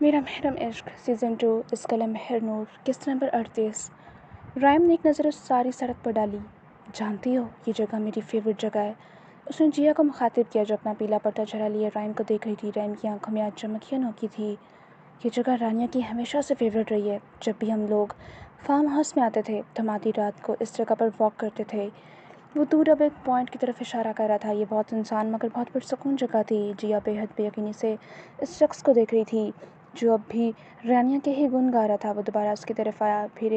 میرا محرم عشق سیزن 2 اس قلم مہر نور قسط نمبر 38۔ رائم نے ایک نظر اس ساری سڑک پر ڈالی۔ جانتی ہو یہ جگہ میری فیوریٹ جگہ ہے۔ اس نے جیا کو مخاطب کیا جو اپنا پیلا پٹا جھڑا لیے رائم کو دیکھ رہی تھی۔ رائم کی آنکھوں میں آج چمک یا نوکی تھی۔ یہ جگہ رانیہ کی ہمیشہ سے فیوریٹ رہی ہے۔ جب بھی ہم لوگ فارم ہاؤس میں آتے تھے تو ہم آدھی رات کو اس جگہ پر واک کرتے تھے۔ وہ دور اب ایک پوائنٹ کی طرف اشارہ کر رہا تھا۔ یہ بہت انسان مگر بہت پرسکون جگہ تھی۔ جیا بے حد بے یقینی سے اس شخص کو دیکھ رہی تھی جو اب بھی رانیہ کے ہی گن گا رہا تھا۔ وہ دوبارہ اس کی طرف آیا، پھر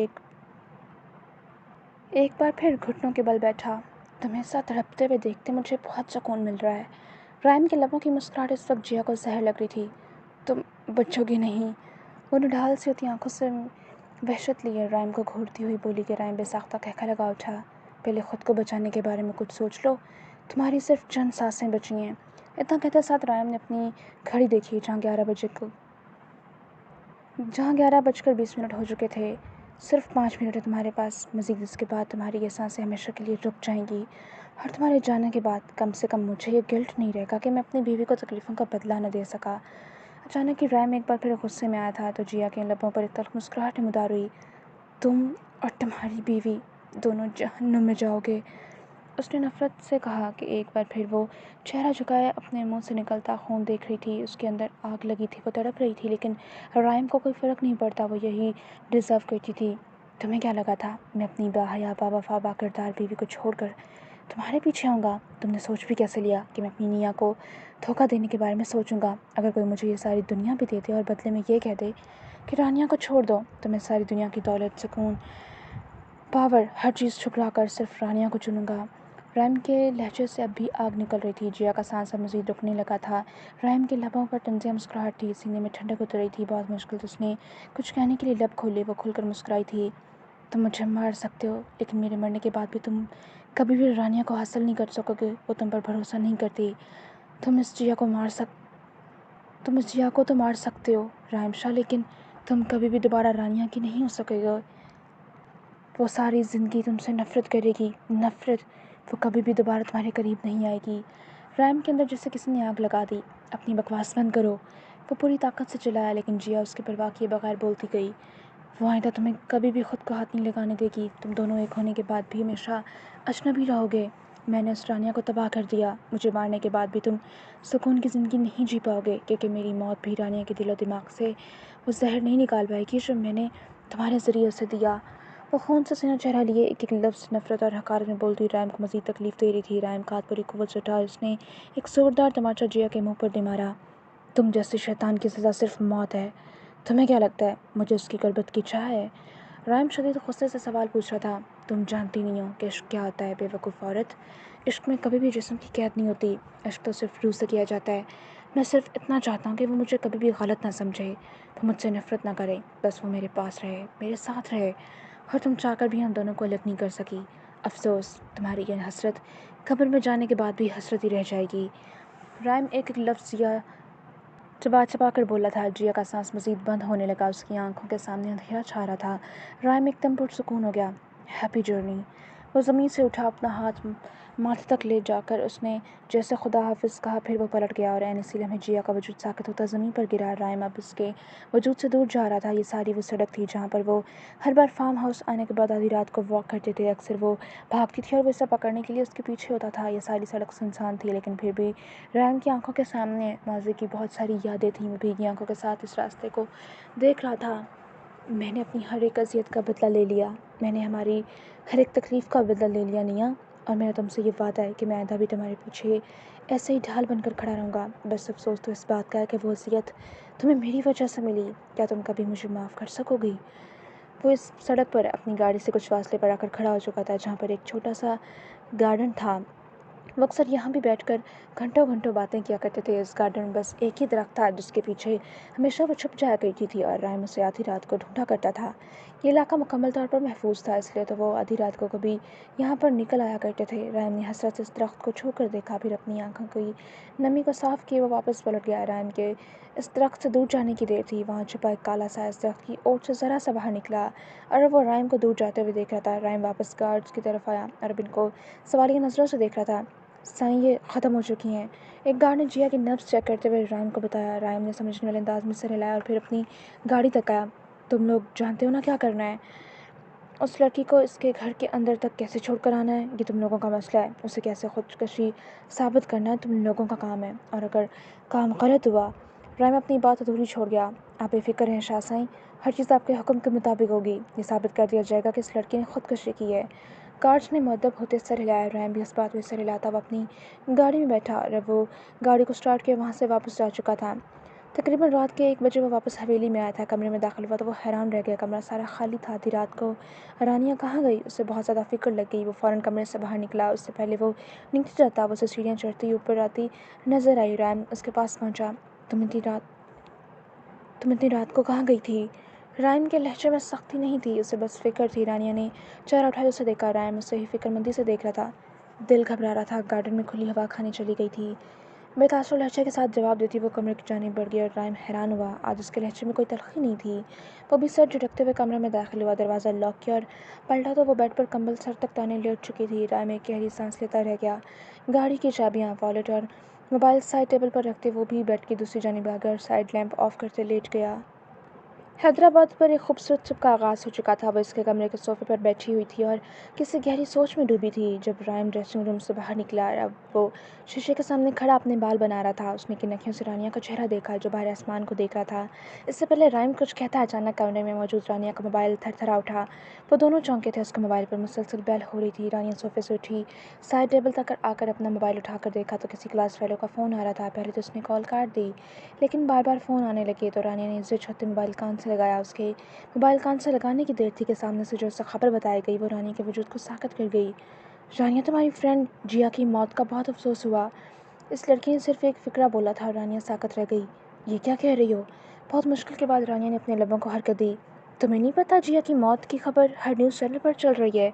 ایک بار پھر گھٹنوں کے بل بیٹھا۔ تمہیں ایسا تڑپتے ہوئے دیکھتے مجھے بہت سکون مل رہا ہے۔ رائم کے لبوں کی مسکراہٹ اس وقت جیا کو زہر لگ رہی تھی۔ تم بچو گی نہیں؟ وہ نڈھال سی ہوتی آنکھوں سے وحشت لیے رائم کو گھورتی ہوئی بولی کہ رائم بے ساختہ کہکھا لگا اٹھا۔ پہلے خود کو بچانے کے بارے میں کچھ سوچ لو، تمہاری صرف چند سانسیں بچی ہیں۔ اتنا کہتے ساتھ رائم نے اپنی گھڑی دیکھی جہاں 11:20 ہو چکے تھے۔ صرف 5 منٹ ہے تمہارے پاس مزید، اس کے بعد تمہاری یہ سانسیں ہمیشہ کے لیے رک جائیں گی، اور تمہارے جانے کے بعد کم سے کم مجھے یہ گلٹ نہیں رہے گا کہ میں اپنی بیوی کو تکلیفوں کا بدلہ نہ دے سکا۔ اچانک ہی رائم ایک بار پھر غصے میں آیا تھا تو جیا کے لبوں پر ایک تلخ مسکراہٹ نمودار ہوئی۔ تم اور تمہاری بیوی دونوں جہنم میں جاؤ گے، اس نے نفرت سے کہا کہ ایک بار پھر وہ چہرہ جھکائے اپنے منہ سے نکلتا خون دیکھ رہی تھی۔ اس کے اندر آگ لگی تھی، وہ تڑپ رہی تھی، لیکن رائم کو کوئی فرق نہیں پڑتا، وہ یہی ڈیزرو کرتی تھی۔ تمہیں کیا لگا تھا میں اپنی باحیا باوفا باکردار بیوی کو چھوڑ کر تمہارے پیچھے آؤں گا؟ تم نے سوچ بھی کیسے لیا کہ میں اپنی نیا کو دھوکہ دینے کے بارے میں سوچوں گا؟ اگر کوئی مجھے یہ ساری دنیا بھی دے دے اور بدلے میں یہ کہہ دے کہ رانیہ کو چھوڑ دو تو میں ساری دنیا کی دولت، سکون، پاور، ہر چیز ٹھکرا کر صرف رانیہ کو چنوں گا۔ رائم کے لہجے سے اب بھی آگ نکل رہی تھی۔ جیا کا سانس اب مزید رکنے لگا تھا۔ رائم کے لبوں پر طنزیہ مسکراہٹ تھی، سینے میں ٹھنڈک اتر رہی تھی۔ بہت مشکل سے اس نے کچھ کہنے کے لیے لب کھولے۔ وہ کھل کر مسکرائی تھی۔ تم مجھے مار سکتے ہو لیکن میرے مرنے کے بعد بھی تم کبھی بھی رانیہ کو حاصل نہیں کر سکو گے۔ وہ تم پر بھروسہ نہیں کرتی۔ تم اس جیا کو تو مار سکتے ہو رائم شاہ، لیکن تم کبھی بھی دوبارہ رانیہ کی نہیں ہو سکے گے۔ وہ ساری زندگی تم سے نفرت کرے گی، نفرت۔ وہ کبھی بھی دوبارہ تمہارے قریب نہیں آئے گی۔ رائم کے اندر جیسے کسی نے آگ لگا دی۔ اپنی بکواس بند کرو، وہ پوری طاقت سے چلایا، لیکن جیا اس کی پرواہ کیے بغیر بولتی گئی۔ وہ آئندہ تمہیں کبھی بھی خود کو ہاتھ نہیں لگانے دے گی۔ تم دونوں ایک ہونے کے بعد بھی ہمیشہ اجنبی رہو گے۔ میں نے اس رانیہ کو تباہ کر دیا۔ مجھے مارنے کے بعد بھی تم سکون کی زندگی نہیں جی پاؤ گے، کیونکہ میری موت بھی رانیہ کے دل و دماغ سے وہ زہر نہیں نکال پائے گی جو میں نے تمہارے ذریعے سے دیا۔ وہ خون سے سینہ چہرہ لیے ایک ایک لفظ نفرت اور حقارت میں بولتی رائم کو مزید تکلیف دے رہی تھی۔ رائم کا ہاتھ پوری قوت سے اٹھا اور اس نے ایک زوردار تماچا جیا کے منہ پر دے مارا۔ تم جیسے شیطان کی سزا صرف موت ہے۔ تمہیں کیا لگتا ہے مجھے اس کی غربت کی چاہ ہے؟ رائم شدید غصے سے سوال پوچھ رہا تھا۔ تم جانتی نہیں ہو کہ عشق کیا ہوتا ہے، بے وقوف عورت۔ عشق میں کبھی بھی جسم کی قید نہیں ہوتی، عشق تو صرف روح سے کیا جاتا ہے۔ میں صرف اتنا چاہتا ہوں کہ وہ مجھے کبھی بھی غلط نہ سمجھے، وہ مجھ سے نفرت نہ کرے، بس وہ میرے پاس رہے، میرے ساتھ رہے، اور تم چاہ کر بھی ہم دونوں کو الگ نہیں کر سکی۔ افسوس، تمہاری یہ حسرت قبر میں جانے کے بعد بھی حسرت ہی رہ جائے گی۔ رائم ایک ایک لفظ یا چبا چبا کر بولا تھا۔ جیا کا سانس مزید بند ہونے لگا، اس کی آنکھوں کے سامنے اندھیرا چھا رہا تھا۔ رائم ایک دم پرسکون ہو گیا۔ Happy journey. وہ زمین سے اٹھا، اپنا ہاتھ ماتھے تک لے جا کر اس نے جیسے خدا حافظ کہا، پھر وہ پلٹ گیا اور عین اسی لمحے جیا کا وجود ساکت ہوتا زمین پر گرا۔ رائم اب اس کے وجود سے دور جا رہا تھا۔ یہ ساری وہ سڑک تھی جہاں پر وہ ہر بار فارم ہاؤس آنے کے بعد آدھی رات کو واک کرتے تھے۔ اکثر وہ بھاگتی تھی اور وہ اسے پکڑنے کے لیے اس کے پیچھے ہوتا تھا۔ یہ ساری سڑک سنسان تھی، لیکن پھر بھی رائم کی آنکھوں کے سامنے ماضی کی بہت ساری یادیں تھیں۔ وہ بھیگی آنکھوں کے ساتھ اس راستے کو دیکھ رہا تھا۔ میں نے اپنی ہر ایک اذیت کا بدلہ لے لیا، میں نے ہماری ہر ایک تکلیف کا بدلہ لے لیا نیا، اور میرا تم سے یہ وعدہ ہے کہ میں آئندہ بھی تمہارے پیچھے ایسے ہی ڈھال بن کر کھڑا رہوں گا۔ بس افسوس تو اس بات کا ہے کہ وہ اذیت تمہیں میری وجہ سے ملی۔ کیا تم کبھی مجھے معاف کر سکو گی؟ وہ اس سڑک پر اپنی گاڑی سے کچھ فاصلے پر آ کر کھڑا ہو چکا تھا جہاں پر ایک چھوٹا سا گارڈن تھا۔ وہ اکثر یہاں بھی بیٹھ کر گھنٹوں گھنٹوں باتیں کیا کرتے تھے۔ اس گارڈن میں بس ایک ہی درخت تھا جس کے پیچھے ہمیشہ وہ چھپ جایا کرتی تھی اور رائم اسے آدھی رات کو ڈھونڈا کرتا تھا۔ یہ علاقہ مکمل طور پر محفوظ تھا، اس لیے تو وہ آدھی رات کو کبھی یہاں پر نکل آیا کرتے تھے۔ رائم نے حسرت سے اس درخت کو چھو کر دیکھا، پھر اپنی آنکھوں کی نمی کو صاف کیے وہ واپس پلٹ گیا۔ رائم کے اس درخت سے دور جانے کی دیر تھی۔ وہاں چھپا ایک کالا سا اس درخت کی اوٹ سے ذرا سا باہر نکلا اور وہ رائم کو دور جاتے ہوئے دیکھ رہا تھا۔ رائم واپس گارڈز کی طرف آیا اور اب ان کو سوالیہ نظروں سے دیکھ رہا تھا۔ سائیں یہ ختم ہو چکی ہیں۔ ایک گارڈ نے جیا کی نبض چیک کرتے ہوئے رائم کو بتایا۔ رائم نے سمجھنے والے انداز میں سر ہلایا اور پھر اپنی گاڑی تک آیا۔ تم لوگ جانتے ہو نا کیا کرنا ہے؟ اس لڑکی کو اس کے گھر کے اندر تک کیسے چھوڑ کر آنا ہے یہ تم لوگوں کا مسئلہ ہے۔ اسے کیسے خودکشی ثابت کرنا ہے تم لوگوں کا کام ہے، اور اگر کام غلط ہوا۔ رائم اپنی بات ادھوری چھوڑ گیا۔ آپ بے فکر رہیں شاہ سائیں، ہر چیز آپ کے حکم کے مطابق ہوگی۔ یہ ثابت کر دیا جائے گا کہ اس لڑکی نے خودکشی کی ہے۔ کارج نے مؤدب ہوتے سر ہلایا۔ رائم بھی اس بات میں سر ہلاتا وہ اپنی گاڑی میں بیٹھا۔ جب وہ گاڑی کو سٹارٹ کیا وہاں سے واپس جا چکا تھا۔ تقریباً رات کے 1 بجے وہ واپس حویلی میں آیا تھا۔ کمرے میں داخل ہوا تو وہ حیران رہ گیا۔ کمرہ سارا خالی تھا۔ آدھی رات کو رانیہ کہاں گئی؟ اسے بہت زیادہ فکر لگ گئی۔ وہ فوراً کمرے سے باہر نکلا۔ اس سے پہلے وہ نیچے جاتا وہ اسے سیڑھیاں چڑھتی اوپر آتی نظر آئی۔ رائم اس کے پاس پہنچا۔ تم اتنی رات کو کہاں گئی تھی؟ رائم کے لہجے میں سختی نہیں تھی، اسے بس فکر تھی۔ رانیہ نے چہرہ اٹھا اسے دیکھا۔ رائم اسے ہی فکر مندی سے دیکھ رہا تھا۔ دل گھبرا رہا تھا۔ گارڈن میں کھلی ہوا کھانے چلی گئی تھی۔ بے تاثر لہجے کے ساتھ جواب دیتی وہ کمرے کی جانب بڑھ گئی اور رائم حیران ہوا۔ آج اس کے لہجے میں کوئی تلخی نہیں تھی۔ وہ بھی سر جھٹکتے ہوئے کمرے میں داخل ہوا۔ دروازہ لاک کیا اور پلٹا تو وہ بیڈ پر کمبل سر تک تانے لیٹ چکی تھی۔ رائم ایک گہری سانس لیتا رہ گیا۔ گاڑی کی چابیاں، والیٹ اور موبائل سائڈ ٹیبل پر رکھتے وہ بھی بیڈ کی دوسری جانب آ گیا اور سائڈ لیمپ آف کرتے لیٹ گیا۔ حیدرآباد پر ایک خوبصورت صبح کا آغاز ہو چکا تھا۔ وہ اس کے کمرے کے صوفے پر بیٹھی ہوئی تھی اور کسی گہری سوچ میں ڈوبی تھی۔ جب رائم ڈریسنگ روم سے باہر نکلا، اب وہ شیشے کے سامنے کھڑا اپنے بال بنا رہا تھا۔ اس نے کنکھیوں سے رانیہ کا چہرہ دیکھا جو باہر آسمان کو دیکھ رہا تھا۔ اس سے پہلے رائم کچھ کہتا اچانک کمرے میں موجود رانیہ کا موبائل تھر تھرا اٹھا۔ وہ دونوں چونکے تھے۔ اس کے موبائل پر مسلسل بیل ہو رہی تھی۔ رانیہ صوفے سے اٹھی، سائڈ ٹیبل تک آ کر اپنا موبائل اٹھا کر دیکھا تو کسی کلاس فیلو کا فون آ رہا تھا۔ پہلے تو اس نے کال کاٹ دی، لیکن بار بار فون آنے لگے تو رانیہ نے عزت چھوڑتے موبائل کان سے لگایا۔ اس کے موبائل کان سے لگانے کی دیر تھی کہ سامنے سے جو اسے خبر بتائی گئی وہ رانیہ کے وجود کو ساکت کر گئی۔ رانیہ تمہاری فرینڈ جیا کی موت کا بہت افسوس ہوا۔ اس لڑکی نے صرف ایک فقرہ بولا تھا اور رانیہ ساکت رہ گئی۔ یہ کیا کہہ رہی ہو؟ بہت مشکل کے بعد رانیہ نے اپنے لبوں کو حرکت دی۔ تمہیں نہیں پتا جیا کی موت کی خبر ہر نیوز چینل پر چل رہی ہے؟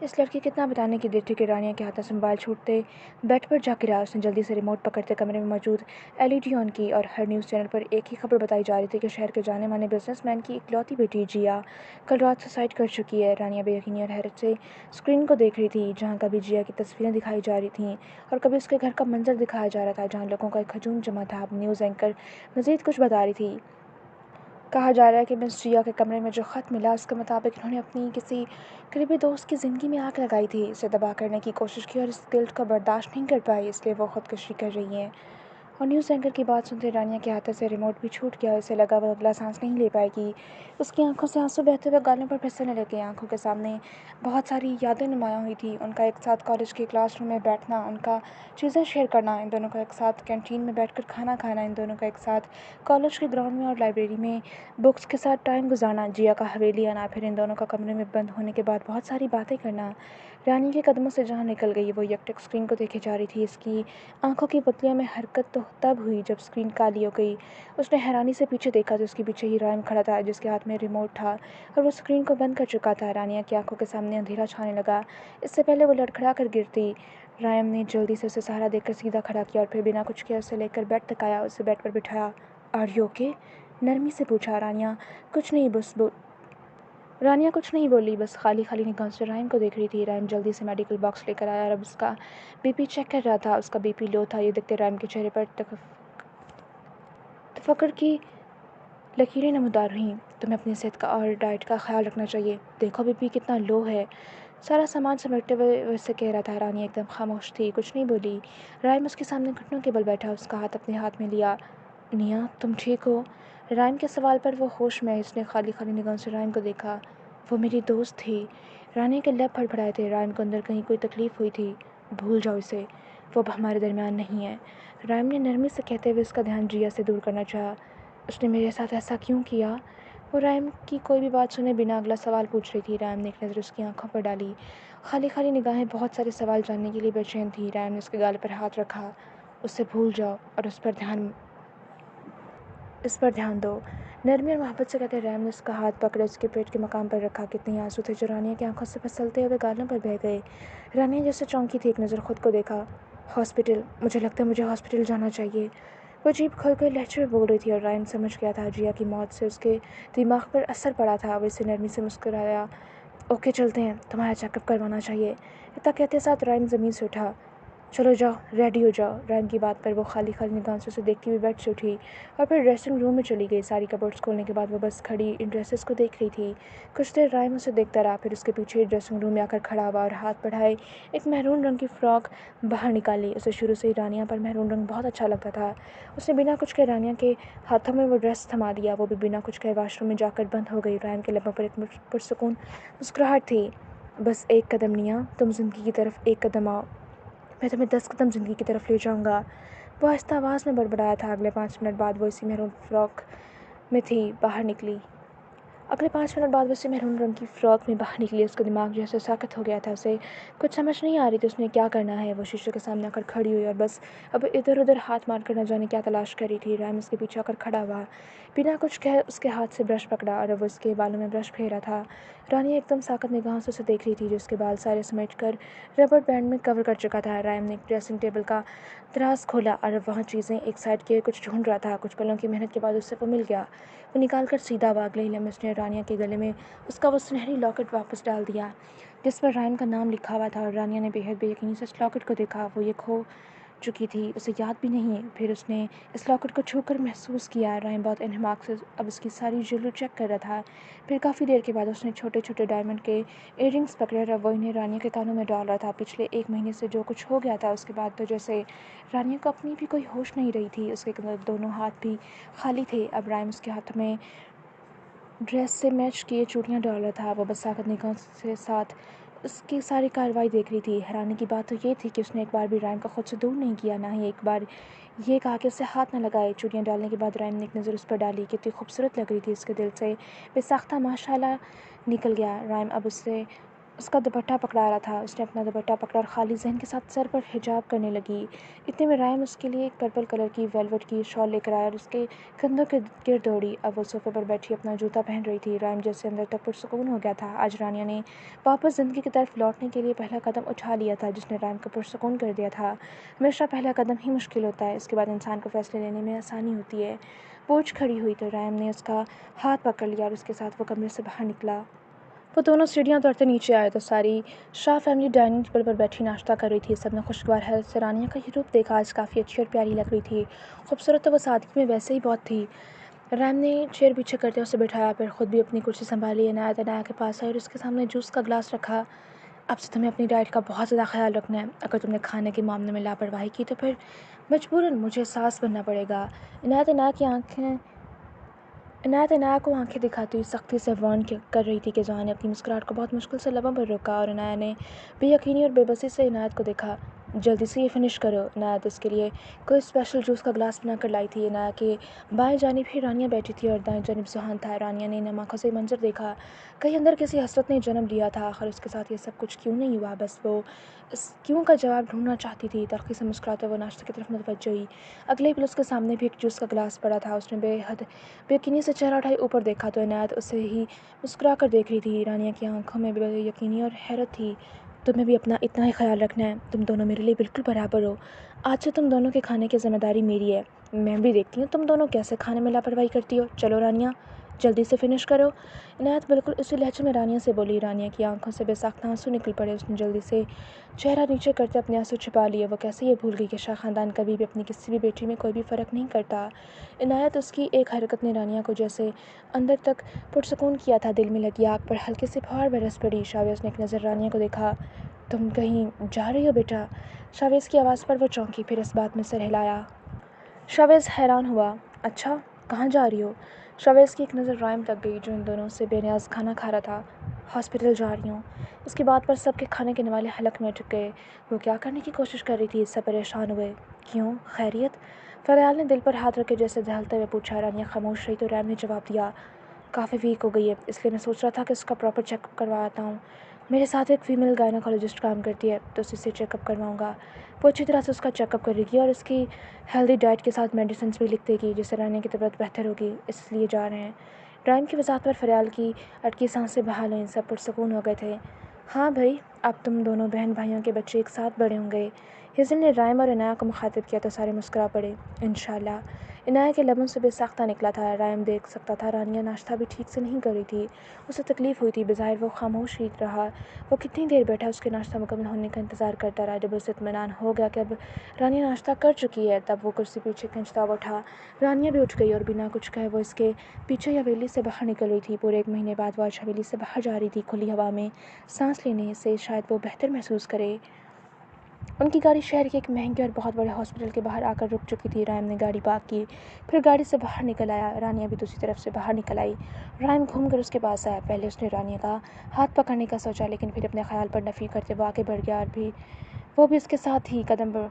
اس لڑکی کتنا بتانے کی دیر تھی کہ رانیہ کے ہاتھوں سے موبائل چھوٹتے بیڈ پر جا گرا۔ اس نے جلدی سے ریموٹ پکڑتے کمرے میں موجود LED آن کی اور ہر نیوز چینل پر ایک ہی خبر بتائی جا رہی تھی کہ شہر کے جانے مانے بزنس مین کی اکلوتی بیٹی جیا کل رات سوسائڈ کر چکی ہے۔ رانیہ بے یقینی اور حیرت سے اسکرین کو دیکھ رہی تھی، جہاں کبھی جیا کی تصویریں دکھائی جا رہی تھیں اور کبھی اس کے گھر کا منظر دکھایا جا رہا تھا جہاں لوگوں کا ایک ہجوم جمع تھا۔ اب نیوز اینکر مزید کچھ بتا رہی تھی۔ کہا جا رہا ہے کہ مس جیا کے کمرے میں جو خط ملا اس کے مطابق انہوں نے اپنی کسی قریبی دوست کی زندگی میں آگ لگائی تھی، اسے تباہ کرنے کی کوشش کی اور اس گلٹ کو برداشت نہیں کر پائی، اس لیے وہ خودکشی کر رہی ہیں۔ اور نیوز اینکر کی بات سنتے رانیہ کے ہاتھوں سے ریموٹ بھی چھوٹ گیا۔ اسے لگا وہ اگلا سانس نہیں لے پائے گی۔ اس کی آنکھوں سے آنسو بہتے ہوئے گالوں پر پھسلنے لگے۔ آنکھوں کے سامنے بہت ساری یادیں نمایاں ہوئی تھیں، ان کا ایک ساتھ کالج کے کلاس روم میں بیٹھنا، ان کا چیزیں شیئر کرنا، ان دونوں کا ایک ساتھ کینٹین میں بیٹھ کر کھانا کھانا، ان دونوں کا ایک ساتھ کالج کے گراؤنڈ میں اور لائبریری میں بکس کے ساتھ ٹائم گزارنا، جیا کا حویلی آنا، پھر ان دونوں کا کمرے میں بند ہونے کے بعد بہت ساری باتیں کرنا۔ رانی کے قدموں سے جہاں نکل گئی وہ یکٹک اسکرین کو دیکھے جا رہی تھی۔ اس کی آنکھوں کی پتلیوں میں حرکت تو تب ہوئی جب اسکرین کالی ہو گئی۔ اس نے حیرانی سے پیچھے دیکھا تو اس کے پیچھے ہی رائم کھڑا تھا جس کے ہاتھ میں ریموٹ تھا اور وہ اسکرین کو بند کر چکا تھا۔ رانیہ کی آنکھوں کے سامنے اندھیرا چھانے لگا۔ اس سے پہلے وہ لڑکھڑا کر گرتی، رائم نے جلدی سے اسے سہارا دے کر سیدھا کھڑا کیا اور پھر بنا کچھ کہے اسے لے کر بیڈ تک آیا، اسے بیڈ پر بٹھایا۔ Are you okay? نرمی سے پوچھا۔ رانیہ کچھ نہیں بولی، بس خالی نگاہوں سے رائم کو دیکھ رہی تھی۔ رائم جلدی سے میڈیکل باکس لے کر آیا اور اب اس کا بی پی چیک کر رہا تھا۔ اس کا بی پی لو تھا۔ یہ دیکھتے رائم کے چہرے پر تفکر کی لکیریں نمودار ہوئیں۔ تمہیں اپنی صحت کا اور ڈائٹ کا خیال رکھنا چاہیے، دیکھو بی پی کتنا لو ہے۔ سارا سامان سمیٹتے ہوئے وہ اسے کہہ رہا تھا۔ رانیہ ایک دم خاموش تھی، کچھ نہیں بولی۔ رائم اس کے سامنے گھٹنوں کے بل بیٹھا، اس کا ہاتھ اپنے ہاتھ میں لیا۔ نیا تم ٹھیک ہو؟ رائم کے سوال پر وہ ہوش میں آئی۔ اس نے خالی نگاہوں سے رائم کو دیکھا۔ وہ میری دوست تھی۔ رانیہ کے لب پھڑپھڑائے تھے۔ رائم کو اندر کہیں کوئی تکلیف ہوئی تھی۔ بھول جاؤ اسے، وہ اب ہمارے درمیان نہیں ہے، رائم نے نرمی سے کہتے ہوئے اس کا دھیان جیا سے دور کرنا چاہا۔ اس نے میرے ساتھ ایسا کیوں کیا؟ وہ رائم کی کوئی بھی بات سنے بنا اگلا سوال پوچھ رہی تھی۔ رائم نے ایک نظر اس کی آنکھوں پر ڈالی، خالی نگاہیں بہت سارے سوال جاننے کے لیے بے چین تھی۔ رائم نے اس کے گال پر ہاتھ رکھا۔ اسے بھول جاؤ اور اس پر دھیان دو، نرمی اور محبت سے کہتے رائم نے اس کا ہاتھ پکڑے اس کے پیٹ کے مقام پر رکھا۔ کتنے آنسو تھے جو رانیہ کی آنکھوں سے پھسلتے ہوئے گالوں پر بہہ گئے۔ رانیہ جیسے چونکی تھی، ایک نظر خود کو دیکھا۔ ہاسپٹل، مجھے لگتا ہے مجھے ہاسپٹل جانا چاہیے، وہ عجیب کھوئے ہوئے لہجے میں بول رہی تھی اور رائم سمجھ گیا تھا جیا کی موت سے اس کے دماغ پر اثر پڑا تھا۔ وہ اسے نرمی سے مسکرایا۔ اوکے چلتے ہیں، تمہارا چیک اپ کروانا چاہیے۔ اتنا کہتے ساتھ رائم زمین سے اٹھا۔ चलो जाओ, रेडी हो जाओ। रैम की बात पर वो खाली खाली निगाहों से उसे देखती हुई बेड से उठी और फिर ड्रेसिंग रूम में चली गई। सारी कबर्ड्स खोलने के बाद वो बस खड़ी इन ड्रेसेस को देख रही थी। कुछ देर रैम उसे देखता रहा, फिर उसके पीछे ड्रेसिंग रूम में आकर खड़ा हुआ और हाथ बढ़ाए एक मैरून रंग की फ़्रॉक बाहर निकाली। उसे शुरू से ही रानिया पर मैरून रंग बहुत अच्छा लगता था। उसने बिना कुछ कहे रानिया के हाथों में वो ड्रेस थमा दिया। वो भी बिना कुछ कहे वॉशरूम में जाकर बंद हो गई। रैम के लबों पर एक पुरसुकून मुस्कुराहट थी। बस एक कदम निया, तुम ज़िंदगी की तरफ एक कदम आओ, मैं तुम्हें 10 कदम ज़िंदगी की तरफ ले जाऊँगा। वो आहिस्ता आवाज़ में बड़बड़ाया था। अगले 5 मिनट बाद वो इसी मैरून फ़्रॉक में थी, बाहर निकली। अगले 5 मिनट बाद वो उसी मैरून रंग की फ़्रॉक में बाहर निकली। उसका दिमाग जैसे साकत हो गया था। उसे कुछ समझ नहीं आ रही थी उसने क्या करना है। वो शीशे के सामने आकर खड़ी हुई और बस अब इधर-उधर हाथ मारकर न जाने क्या तलाश कर रही थी। रैम उसके पीछे आकर खड़ा हुआ। बिना कुछ कहे उसके हाथ से ब्रश पकड़ा और अब वो उसके बालों में ब्रश फेरा था। रानी एकदम साकत निगाहों से उसे देख रही थी जो उसके बाल सारे समेटकर रबर बैंड में कवर कर चुका था। रैम ने ड्रेसिंग टेबल का दराज खोला और अब वहाँ चीज़ें एक साइड किए कुछ ढूंढ रहा था। कुछ पलों की मेहनत के बाद उससे वो मिल गया। वो निकाल कर सीधा हुआ। अगले ही लम्हे उसने रानिया के गले में उसका वो सुनहरी लॉकेट वापस डाल दिया जिस पर रायन का नाम लिखा हुआ था। और रानिया ने बेहद बेयकीनी से उस लॉकेट को देखा। वो ये खो चुकी थी, उसे याद भी नहीं। फिर उसने इस लॉकेट को छूकर महसूस किया। रायन बहुत इन्हमाक से अब उसकी सारी ज्वेलरी चेक कर रहा था। फिर काफ़ी देर के बाद उसने छोटे छोटे डायमंड के इयररिंग्स पकड़े और अब वो इन्हें रानिया के कानों में डाल रहा था। पिछले 1 महीने से जो कुछ हो गया था उसके बाद तो जैसे रानिया को अपनी भी कोई होश नहीं रही थी। उसके दोनों हाथ भी खाली थे। अब रायन उसके हाथ में ड्रेस से मैच किए चूड़ियाँ डाल रहा था। वो बस साकत निगाहों से साथ उसकी सारी कार्रवाई देख रही थी। हैरानी की बात तो ये थी कि उसने एक बार भी रैम को खुद से दूर नहीं किया, ना ही एक बार ये कहा कि उससे हाथ न लगाए। चूड़ियाँ डालने के बाद रैम ने एक नज़र उस पर डाली। कितनी खूबसूरत लग रही थी। उसके दिल से बेसाख्ता माशाल्लाह निकल गया। रैम अब उससे उसका दुपट्टा पकड़ा रहा था। उसने अपना दुपट्टा पकड़ा और खाली जहन के साथ सर पर हिजाब करने लगी। इतने में रैम उसके लिए एक पर्पल कलर की वेलवेट की शॉल लेकर आया और उसके कंधों के गिर दौड़ी। अब वो सोफे पर बैठी अपना जूता पहन रही थी। रैम जैसे अंदर तक पुरसुकून हो गया था। आज रानिया ने वापस ज़िंदगी की तरफ लौटने के लिए पहला कदम उठा लिया था जिसने रैम को पुरसुकून कर दिया था। हमेशा पहला कदम ही मुश्किल होता है, इसके बाद इंसान को फैसले लेने में आसानी होती है। वो उठ खड़ी हुई तो रैम ने उसका हाथ पकड़ लिया और उसके साथ वो कमरे से बाहर निकला। वो दोनों सीढ़ियाँ उतरते नीचे आए तो सारी शाह फैमिली डाइनिंग टेबल पर बैठी नाश्ता कर रही थी। सबने खुशगवार हैरत से रानिया का ये रूप देखा। आज काफ़ी अच्छी और प्यारी लग रही थी। खूबसूरत तो वो सादगी में वैसे ही बहुत थी। रैम ने चेयर पीछे करते उसे बिठाया, फिर खुद भी अपनी कुर्सी संभाली। अनायत अनाया के पास आई और उसके सामने जूस का गिलास रखा। अब से तुम्हें अपनी डाइट का बहुत ज़्यादा ख्याल रखना है। अगर तुमने खाने के मामले में लापरवाही की तो फिर मजबूरन मुझे सास बनना पड़ेगा। इनायत अनाया को आंखें दिखाती हुई सख्ती से वार्न कर रही थी कि जहाँ ने अपनी मुस्कुराहट को बहुत मुश्किल से लबों पर रोका और अनाया ने बेयकीनी और बेबसी से इनायत को देखा। जल्दी से ये फिनिश करो। इनायत उसके लिए कोई स्पेशल जूस का ग्लास बना कर लाई थी। इनाया के बाएं जानिब ही रानिया बैठी थी और दाएं जानिब सुहान था। रानिया ने इन आंखों से मंजर देखा। कहीं अंदर किसी हसरत ने जन्म लिया था। आखिर उसके साथ ये सब कुछ क्यों नहीं हुआ? बस वो इस क्यों का जवाब ढूंढना चाहती थी। तलखी से मुस्कुराते वो नाश्ते की तरफ मुतवज्जो हुई। अगले ही पल उसके सामने भी एक जूस का गिलास पड़ा था। उसने बेहद बेयकीनी से चेहरा उठाई ऊपर देखा तो इनायत उसे ही मुस्कुरा कर देख रही थी। रानिया की आंखों में बेयकीनी और हैरत थी। तुम्हें भी अपना इतना ही ख्याल रखना है। तुम दोनों मेरे लिए बिल्कुल बराबर हो। आज से तुम दोनों के खाने की जिम्मेदारी मेरी है। मैं भी देखती हूँ तुम दोनों कैसे खाने में लापरवाही करती हो। चलो रानिया, जल्दी से फिनिश करो। इनायत बिल्कुल उसी लहजे में रानिया से बोली। रानिया की आंखों से बेसाख्ता आंसू निकल पड़े। उसने जल्दी से चेहरा नीचे करते अपने आंसू छिपा लिए। वो कैसे ये भूल गई कि शाह ख़ानदान कभी भी अपनी किसी भी बेटी में कोई भी फ़र्क नहीं करता। इनायत उसकी एक हरकत ने रानिया को जैसे अंदर तक पुरसुकून किया था। दिल में लगी आग पर हल्के से फौर बरस पड़ी। शावेज़ ने एक नज़र रानिया को देखा। तुम कहीं जा रही हो बेटा? शावेज़ की आवाज़ पर वो चौंकी, फिर इस बात में सर हिलाया। शावेज़ हैरान हुआ। अच्छा, कहाँ जा रही हो? शावेज़ की एक नज़र रायम लग गई जो इन दोनों से बेनियाज खाना खा रहा था। हॉस्पिटल जा रही हूँ। इसकी बात पर सबके खाने के वाले हलक में अटक गए। वो क्या करने की कोशिश कर रही थी? इससे परेशान हुए। क्यों, खैरियत? फरयाल ने दिल पर हाथ रखे जैसे दहलते हुए पूछा। रानिया खामोश रही तो रैम ने जवाब दिया, काफ़ी वीक हो गई है, इसलिए मैं सोच रहा था कि उसका प्रॉपर चेकअप करवाता हूँ। मेरे साथ एक फ़ीमेल गायनोकोलॉजिस्ट काम करती है तो उसी से चेकअप करवाऊँगा। वो अच्छी तरह से उसका चेकअप करेगी और उसकी हेल्दी डाइट के साथ मेडिसिन भी लिख देगी जिससे रानी की तबीयत बेहतर होगी। इसलिए जा रहे हैं। रायम की वजाहत पर फरयाल की अटकी सांसें बहाल हुईं। सब पुरसुकून हो गए थे। हाँ भाई, अब तुम दोनों बहन भाइयों के बच्चे एक साथ बड़े होंगे। हिज़ल ने राइम और इनाया को मुखातिब किया तो सारे मुस्कुरा पड़े। इंशाल्लाह। इनाया के लबों से बेसाख्ता निकला था। राइम देख सकता था रानिया नाश्ता भी ठीक से नहीं कर रही थी। उसे तकलीफ़ हुई थी। बज़ाहिर वो खामोश ही रहा। वो कितनी देर बैठा उसके नाश्ता मुकम्मल होने का इंतज़ार करता रहा। जब उसे इत्मीनान हो गया कि अब रानिया नाश्ता कर चुकी है, तब वो कुर्सी पीछे खींचता हुआ उठा। रानिया भी उठ गई और बिना कुछ कहे वो इसके पीछे हवेली से बाहर निकल रही थी। पूरे 1 महीने बाद वो आज हवेली से बाहर जा रही थी, खुली हवा में सांस लेने से शायद वो बेहतर महसूस करे। उनकी गाड़ी शहर के एक महंगे और बहुत बड़े हॉस्पिटल के बाहर आकर रुक चुकी थी। राइम ने गाड़ी पार्क की, फिर गाड़ी से बाहर निकल आया। रानिया भी दूसरी तरफ से बाहर निकल आई। राइम घूमकर उसके पास आया। पहले उसने रानिया का हाथ पकड़ने का सोचा, लेकिन फिर अपने ख्याल पर नफ़ी करते वो आगे बढ़ गया और वो भी उसके साथ ही कदम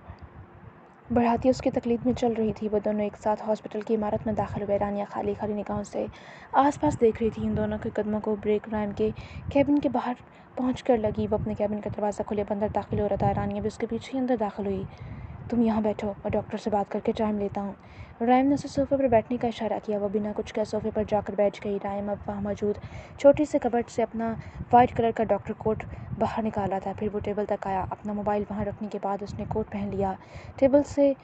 बढ़ाती उसकी तकलीफ में चल रही थी। वो दोनों एक साथ हॉस्पिटल की इमारत में दाखिल हुए। रानिया खाली खाली निगाहों से आसपास देख रही थी। इन दोनों के कदमों को ब्रेक राइम के कैबिन के बाहर पहुँच कर लगी। वो अपने कैबिन का दरवाज़ा खोले अंदर दाखिल हो रहा था। रानिया भी उसके पीछे ही अंदर दाखिल हुई। तुम यहाँ बैठो और डॉक्टर से बात करके टाइम लेता हूँ। राइम ने उसे सोफे पर बैठने का इशारा किया। वो बिना कुछ कहे सोफे पर जाकर बैठ गई। राइम अब वहाँ मौजूद छोटी से कबर्ड से अपना वाइट कलर का डॉक्टर कोट बाहर निकाला था। फिर वो टेबल तक आया। अपना मोबाइल वहाँ रखने के बाद उसने कोट पहन लिया। टेबल से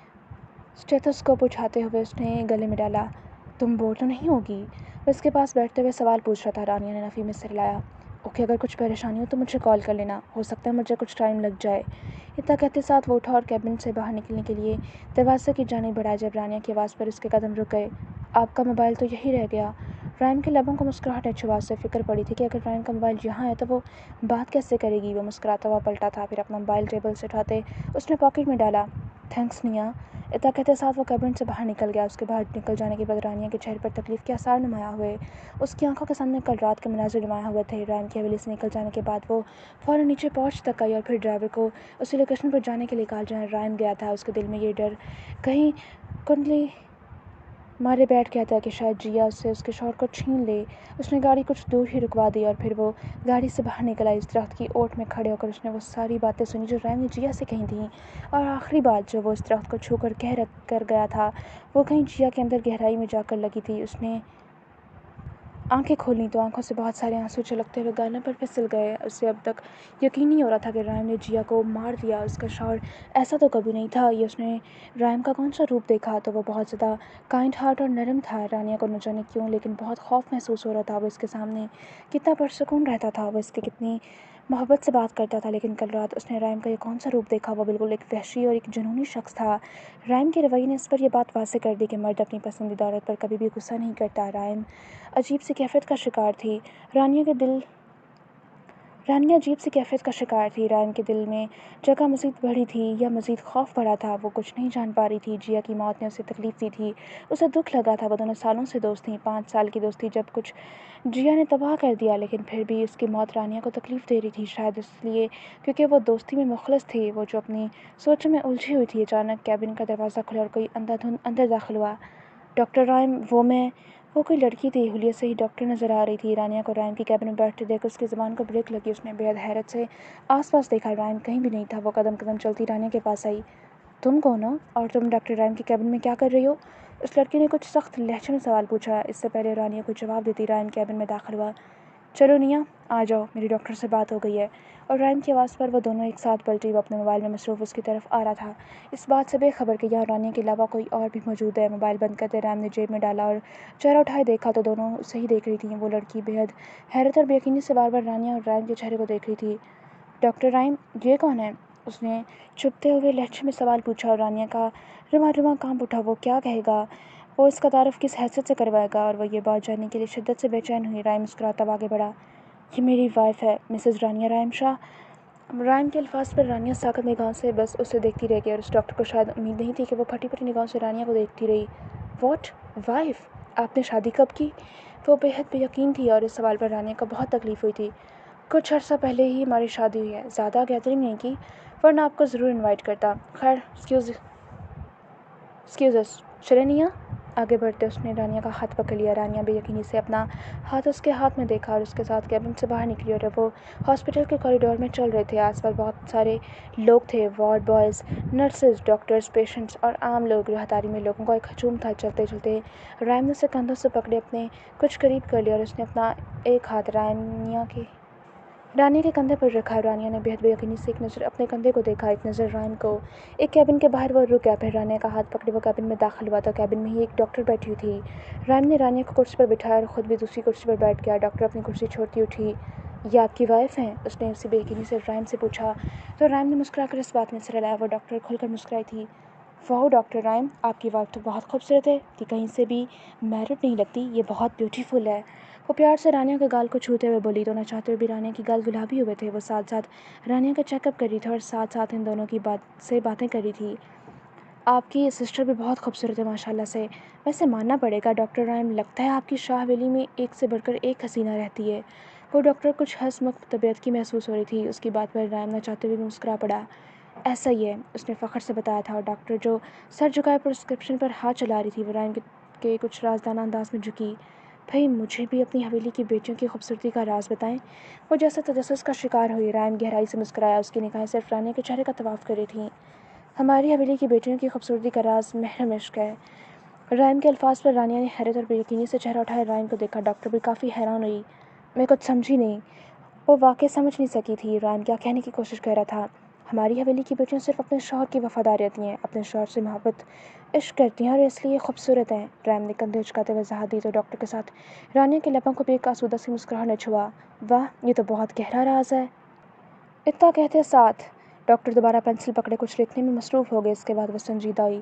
स्टेथोस्कोप उठाते हुए उसने गले में डाला। तुम बोर तो नहीं होगी? वो इसके पास बैठते हुए सवाल पूछ रहा था। रानिया ने नफ़ी में सिर हिलाया। ओके, अगर कुछ परेशानी हो तो मुझे कॉल कर लेना, हो सकता है मुझे कुछ टाइम लग जाए। इतना कहते साथ वो उठा और कैबिन से बाहर निकलने के लिए दरवाज़े की जानिब बढ़ा। जब रानिया की आवाज़ पर उसके कदम रुक गए। आपका मोबाइल तो यही रह गया। राइम के लबों को मुस्कुराहट छुपा। से फिक्र पड़ी थी कि अगर राइम का मोबाइल यहाँ है तो वो बात कैसे करेगी। वो मुस्कुराता हुआ पलटा था। फिर अपना मोबाइल टेबल से उठाते उसने पॉकेट में डाला। थैंक्स निया। इतना कहते साथ वो कैबिन से बाहर निकल गया। उसके बाहर निकल जाने के बाद रानिया के चेहरे पर तकलीफ़ के आसार नुमाया हुए। उसकी आंखों के सामने कल रात के मनाज़िर नुमाया हुए थे। राइम की हवेली से निकल जाने के बाद वो फ़ौरन नीचे पहुंच तक आई और फिर ड्राइवर को उसी लोकेशन पर जाने के लिए कहा जहाँ राइम गया था। उसके दिल में ये डर कहीं कुंडली मारे बैठ गया था कि शायद जिया उससे उसके शौहर को छीन ले। उसने गाड़ी कुछ दूर ही रुकवा दी और फिर वो गाड़ी से बाहर निकल आई। इस दरख्त की ओट में खड़े होकर उसने वो सारी बातें सुनी जो राइम ने जिया से कही थी। और आखिरी बात जो वो इस दरख्त को छू कर कह कर गया था, वो कहीं जिया के अंदर गहराई में जाकर लगी थी। उसने आंखें खोलीं तो आंखों से बहुत सारे आंसू छलकते हुए गालों पर फिसल गए। उसे अब तक यकीन नहीं हो रहा था कि राइम ने जिया को मार दिया। उसका शौहर ऐसा तो कभी नहीं था। ये उसने राइम का कौन सा रूप देखा तो वो बहुत ज़्यादा काइंड हार्ट और नरम था। रानिया को न जाने क्यों लेकिन बहुत खौफ महसूस हो रहा था। वो इसके सामने कितना पुरसुकून रहता था। वो इसके कितनी मोहब्बत से बात करता था। लेकिन कल रात उसने राइम का ये कौन सा रूप देखा। वो बिल्कुल एक वहशी और एक जुनूनी शख्स था। राइम के रवैये ने इस पर यह बात वाज़ेह कर दी कि मर्द अपनी पसंदीदा औरत पर कभी भी गुस्सा नहीं करता। राइम अजीब सी कैफियत का शिकार थी। रानिया अजीब सी कैफियत का शिकार थी। राइम के दिल में जगह मज़ीद बढ़ी थी या मज़ीद खौफ बढ़ा था। वो कुछ नहीं जान पा रही थी। जिया की मौत ने उसे तकलीफ़ दी थी। उसे दुख लगा था। वो दोनों सालों से दोस्त थी। 5 साल की दोस्ती जब कुछ जिया ने तबाह कर दिया। लेकिन फिर भी उसकी मौत रानिया को तकलीफ़ दे रही थी। शायद इसलिए क्योंकि वो दोस्ती में मुखलस थी। वो जो अपनी सोच में उलझी हुई थी। अचानक कैबिन का दरवाज़ा खुला और कोई अंधाधुंध अंदर दाखिल हुआ। डॉक्टर राइम, वो कोई लड़की थी। हुलिया से ही डॉक्टर नज़र आ रही थी। रानिया को राइम की कैबिन में बैठते देख उसकी ज़बान को ब्रेक लगी। उसने बेहद हैरत से आसपास देखा। राइम कहीं भी नहीं था। वो कदम कदम चलती रानिया के पास आई। तुम कौन हो और तुम डॉक्टर राइम की कैबिन में क्या कर रही हो? उस लड़की ने कुछ सख्त लहजे में सवाल पूछा। इससे पहले रानिया को जवाब देती राइम कैबिन में दाखिल हुआ। चलो निया, आ जाओ, मेरी डॉक्टर से बात हो गई है। और राइम की आवाज़ पर वो दोनों एक साथ पलटी। वो अपने मोबाइल में मसरूफ़ उसकी तरफ आ रहा था, इस बात से बेखबर कि यहाँ रानिया के अलावा कोई और भी मौजूद है। मोबाइल बंद करते राइम ने जेब में डाला और चेहरा उठाए देखा तो दोनों उसे ही देख रही थी। वो लड़की बेहद हैरत और बेयकीनी से बार बार रानिया और राइम के चेहरे को देख रही थी। डॉक्टर राइम, ये कौन है? उसने चुभते हुए लहजे में सवाल पूछा और रानिया का रुमा रुमा कांप उठा। वो क्या कहेगा, वो इसका तारुफ किस हैसियत से करवाएगा? और वो ये बात जानने के लिए शिद्दत से बेचैन हुई। राइम मुस्कुराता आगे बढ़ा। ये मेरी वाइफ है, मिसेज़ रानिया राइम शाह। राइम के अल्फाज पर रानिया साकत निगाह से बस उसे देखती रह गई और उस डॉक्टर को शायद उम्मीद नहीं थी कि वो फटी फटी निगाहों से रानिया को देखती रही। वॉट? वाइफ? आपने शादी कब की? वो बेहद बेयकीन थी और इस सवाल पर रानिया को बहुत तकलीफ़ हुई थी। कुछ अर्सा पहले ही हमारी शादी हुई है, ज़्यादा गैदरिंग नहीं की, वरना आपको ज़रूर इन्वाइट करता। खैर, एक्सक्यूज़ अस, चले निया? आगे बढ़ते उसने रानिया का हाथ पकड़ लिया। रानिया बेयकीनी से अपना हाथ उसके हाथ में देखा और उसके साथ कैबिन से बाहर निकली। और वो हॉस्पिटल के कॉरिडोर में चल रहे थे। आसपास बहुत सारे लोग थे, ward boys, nurses, doctors, patients और आम लोग। राहदारी में लोगों का एक हजूम था। चलते चलते राइम ने उसे कंधों से पकड़े अपने कुछ करीब कर लिया और उसने अपना एक हाथ रानिया के रानिया के कंधे पर रखा। रानिया ने बेहद बेयकीनी से एक नज़र अपने कंधे को देखा, एक नज़र राइम को। एक कैबिन के बाहर वो रुक गया। फिर रानिया का हाथ पकड़े वो कैबिन में दाखिल हुआ तो कैबिन में ही एक डॉक्टर बैठी हुई थी। राइम ने रानिया को कुर्सी पर बिठाया और ख़ुद भी दूसरी कुर्सी पर बैठ गया। डॉक्टर अपनी कुर्सी छोड़ती उठी। ये आपकी वाइफ हैं? उसने उसी बेयकीनी से राइम से पूछा तो राइम ने मुस्कुराकर इस बात में सिर हिलाया। वो डॉक्टर खुलकर मुस्कुराई थी। वाह डॉक्टर राइम, आपकी वाइफ तो बहुत खूबसूरत है, कि कहीं से भी मैरिड नहीं लगती, ये बहुत ब्यूटीफुल है। वो प्यार से रानिया के गाल को छूते हुए बोली। तो न चाहते हुए भी रानिया की गाल गुलाबी हुए थे। वो साथ साथ रानिया का चेकअप कर रही थी और साथ साथ इन दोनों की बातें कर रही थी। आपकी सिस्टर भी बहुत खूबसूरत है माशाल्लाह से। वैसे मानना पड़ेगा डॉक्टर राइम, लगता है आपकी शाह हवेली में एक से बढ़कर एक हसीना रहती है। वो डॉक्टर कुछ हंसमुख तबीयत की महसूस हो रही थी। उसकी बात पर राइम न चाहते हुए भी मुस्कुरा पड़ा। ऐसा ही है, उसने फ़ख्र से बताया था। और डॉक्टर जो सर झुकाए प्रिस्क्रिप्शन पर हाथ चला रही थी वो राइम के कुछ राजदाना अंदाज में झुकी। भाई मुझे भी अपनी हवेली की बेटियों की खूबसूरती का राज बताएं। वो जैसे तजस्सुस का शिकार हुई। राइम गहराई से मुस्कुराया। उसकी निगाहें सिर्फ रानिया के चेहरे का तवाफ कर रही थीं। हमारी हवेली की बेटियों की खूबसूरती का राज महरम इश्क है। राइम के अल्फाज पर रानिया ने हैरत और बेयकीनी से चेहरा उठाया राइम को देखा। डॉक्टर भी काफ़ी हैरान हुई। मैं कुछ समझी नहीं। वो वाकई समझ नहीं सकी थी राइम क्या कहने की कोशिश कर रहा था। हमारी हवेली की बेटियां सिर्फ अपने शौहर की वफादार रहती हैं, अपने शौहर से मोहब्बत इश्क करती हैं और इसलिए खूबसूरत हैं। राइम ने कंधे उचकाते हुए वजाहत दी तो डॉक्टर के साथ रानिया के लबों को भी एक आसूदा सी मुस्कुराहट ने छुआ। वाह, ये तो बहुत गहरा राज है। इतना कहते साथ डॉक्टर दोबारा पेंसिल पकड़े कुछ लिखने में मसरूफ़ हो गए। इसके बाद वो संजीदा हुई।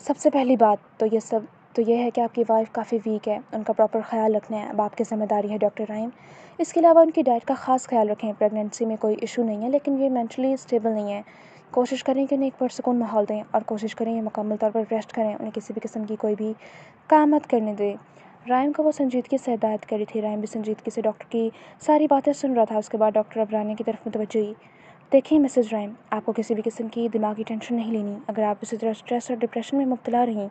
सबसे पहली बात तो ये है कि आपकी वाइफ काफ़ी वीक है, उनका प्रॉपर ख्याल रखना है अब आपकी ज़िम्मेदारी है डॉक्टर राइम। इसके अलावा उनकी डाइट का ख़ास ख्याल रखें। प्रेगनेंसी में कोई इशू नहीं है, लेकिन ये मेंटली स्टेबल नहीं है। कोशिश करें कि उन्हें एक पुरसुकून माहौल दें और कोशिश करें ये मुकम्मल तौर पर रेस्ट करें। उन्हें किसी भी किस्म की कोई भी काम मत करने दें। राइम को वो संजीदगी से हिदायत करी थी। राइम भी संजीदगी से डॉक्टर की सारी बातें सुन रहा था। उसके बाद डॉक्टर अब रानिया की तरफ मुतवज्जो हुई। देखिए मिसेज़ राइम, आपको किसी भी किस्म की दिमागी टेंशन नहीं लेनी। अगर आप इसी तरह स्ट्रेस और डिप्रेशन में मुब्तला रहीं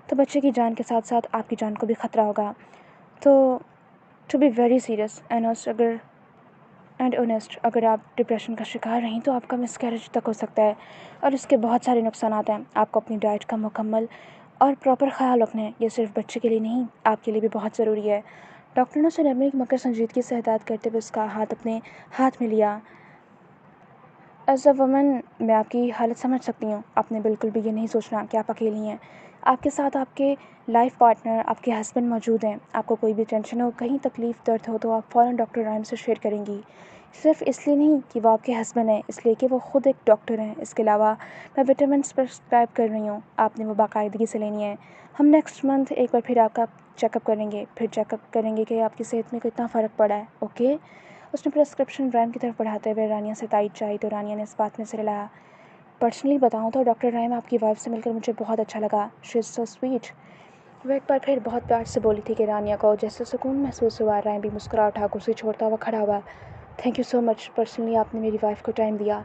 तो बच्चे की जान के साथ साथ आपकी जान को भी ख़तरा होगा। तो to be very serious and honest, अगर आप डिप्रेशन का शिकार रहीं तो आपका मिसकैरेज तक हो सकता है और इसके बहुत सारे नुकसानात हैं। आपको अपनी डाइट का मुकम्मल और प्रॉपर ख़्याल रखना है। ये सिर्फ बच्चे के लिए नहीं, आपके लिए भी बहुत ज़रूरी है। डॉक्टर ने उसे नरमी मगर संजीदगी से हिदायत करते हुए उसका हाथ अपने हाथ में लिया। एज अ वुमन मैं आपकी हालत समझ सकती हूँ। आपने बिल्कुल भी ये नहीं सोचना कि आप अकेली हैं। आपके साथ आपके लाइफ पार्टनर, आपके हस्बैंड मौजूद हैं। आपको कोई भी टेंशन हो, कहीं तकलीफ़ दर्द हो तो आप फ़ौरन डॉक्टर राइम से शेयर करेंगी। सिर्फ इसलिए नहीं कि वो आपके हस्बैंड हैं, इसलिए कि वो ख़ुद एक डॉक्टर हैं। इसके अलावा मैं विटामिन्स प्रिस्क्राइब कर रही हूँ, आपने वो बाकायदगी से लेनी है। हम नेक्स्ट मंथ एक बार फिर आपका चेकअप करेंगे, फिर चेकअप करेंगे कि आपकी सेहत में कितना फ़र्क पड़ा है। ओके। उसने प्रिस्क्रिप्शन राइम की तरफ बढ़ाते हुए रानिया से तायद चाही तो रानिया ने इस बात में सिर हिलाया। पर्सनली बताऊँ तो डॉक्टर राइम, आपकी वाइफ से मिलकर मुझे बहुत अच्छा लगा। She is so sweet. वो एक बार फिर बहुत प्यार से बोली थी कि रानिया को जैसे सुकून महसूस हुआ। राइम भी मुस्कुरा उठा, कुर्सी छोड़ता हुआ खड़ा हुआ। Thank you so much, personally आपने मेरी वाइफ को टाइम दिया।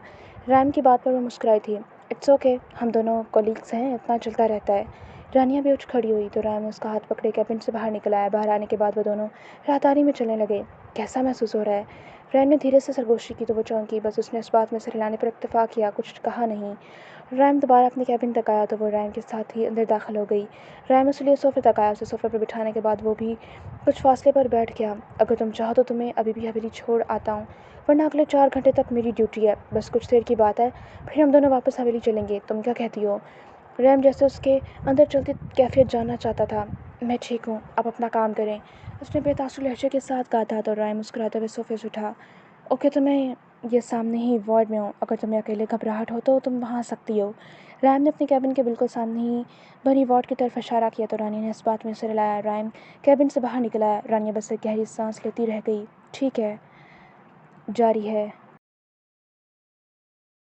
राइम की बात पर वो मुस्कुराई थी। इट्स ओके, हम दोनों कोलीग्स हैं, इतना चलता रहता है। रानिया भी उठ खड़ी हुई तो राइम ने उसका हाथ पकड़े कैबिन से बाहर निकल आया। बाहर आने के बाद वो दोनों राहदारी में चलने लगे। कैसा महसूस हो रहा है? राइम ने धीरे से सरगोशी की तो वो चौंकी। बस उसने इस बात में सिर हिलाने पर इत्तेफाक किया, कुछ कहा नहीं। राइम दोबारा अपने कैबिन तक आया तो वो राइम के साथ ही अंदर दाखिल हो गई। राइम उसके लिए सोफ़े तक आया। उसे सोफ़े पर बिठाने के बाद वो भी कुछ फासले पर बैठ गया। अगर तुम चाहो तो तुम्हें अभी भी हवेली छोड़ आता हूँ, वरना अगले 4 घंटे तक मेरी ड्यूटी है। बस कुछ देर की बात है, फिर हम दोनों वापस हवेली चलेंगे। तुम क्या कहती हो? राइम जैसे उसके अंदर चलती कैफियत जानना चाहता था। मैं ठीक हूँ, आप अपना काम करें, उसने बेतासुर लहजे के साथ कहा था। तो राइम मुस्कुराते हुए सोफ़े से उठा। ओके, तो मैं ये सामने ही वार्ड में हूँ, अगर तुम्हें अकेले घबराहट हो तो तुम वहाँ आ सकती हो। राइम ने अपने कैबिन के बिल्कुल सामने ही बनी वार्ड की तरफ इशारा किया तो रानी ने इस बात में सिर हिलाया। राइम कैबिन से बाहर निकला। रानिया बस एक गहरी सांस लेती रह गई। ठीक है, जारी है।